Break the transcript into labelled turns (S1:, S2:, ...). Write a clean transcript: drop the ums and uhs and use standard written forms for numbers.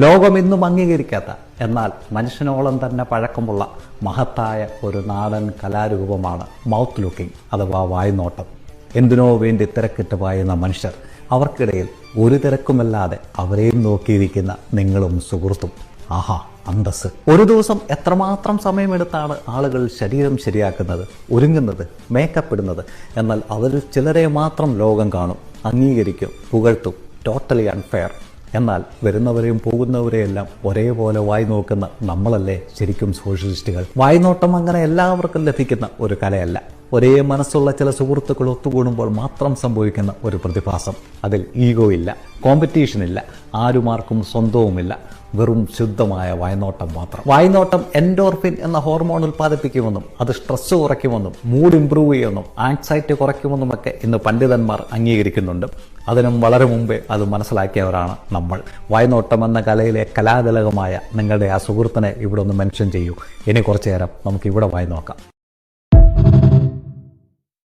S1: ലോകം ഇന്നും അംഗീകരിക്കാത്ത എന്നാൽ മനുഷ്യനോളം തന്നെ പഴക്കമുള്ള മഹത്തായ ഒരു നാടൻ കലാരൂപമാണ് മൗത്ത് ലുക്കിംഗ് അഥവാ വായ്നോട്ടം. എന്തിനോ വേണ്ടി തിരക്കിട്ട് പായുന്ന മനുഷ്യർ, അവർക്കിടയിൽ ഒരു തിരക്കുമല്ലാതെ അവരെയും നോക്കിയിരിക്കുന്ന നിങ്ങളും സുഹൃത്തും. ആഹാ അന്തസ്! ഒരു ദിവസം എത്രമാത്രം സമയമെടുത്താണ് ആളുകൾ ശരീരം ശരിയാക്കുന്നത്, ഒരുങ്ങുന്നത്, മേക്കപ്പ് ഇടുന്നത്. എന്നാൽ അവരിൽ ചിലരെ മാത്രം ലോകം കാണും, അംഗീകരിക്കും, പുകഴ്ത്തും. Totally unfair. എന്നാൽ വരുന്നവരെയും പോകുന്നവരെയെല്ലാം ഒരേപോലെ വായി നോക്കുന്ന നമ്മളല്ലേ ശരിക്കും സോഷ്യലിസ്റ്റുകൾ? വായ്നോട്ടം അങ്ങനെ എല്ലാവർക്കും ലഭിക്കുന്ന ഒരു കലയല്ല. ഒരേ മനസ്സുള്ള ചില സുഹൃത്തുക്കൾ ഒത്തുകൂടുമ്പോൾ മാത്രം സംഭവിക്കുന്ന ഒരു പ്രതിഭാസം. അതിൽ ഈഗോ ഇല്ല, കോമ്പറ്റീഷൻ ഇല്ല, ആരുമാർക്കും സ്വന്തവുമില്ല. വെറും ശുദ്ധമായ വായ്നോട്ടം മാത്രം. വായ്നോട്ടം എൻഡോർഫിൻ എന്ന ഹോർമോൺ ഉൽപ്പാദിപ്പിക്കുമെന്നും അത് സ്ട്രെസ് കുറയ്ക്കുമെന്നും മൂഡ് ഇംപ്രൂവ് ചെയ്യുമെന്നും ആൻസൈറ്റി കുറയ്ക്കുമെന്നുമൊക്കെ ഇന്ന് പണ്ഡിതന്മാർ അംഗീകരിക്കുന്നുണ്ട്. അതിനും വളരെ മുമ്പേ അത് മനസ്സിലാക്കിയവരാണ് നമ്മൾ. വായ്നോട്ടം എന്ന കലയിലെ കലാതിലകമായ നിങ്ങളുടെ ആ സുഹൃത്തിനെ ഇവിടെ ഒന്ന് മെൻഷൻ ചെയ്യൂ. ഇനി കുറച്ചു നേരം നമുക്ക് ഇവിടെ വായി നോക്കാം.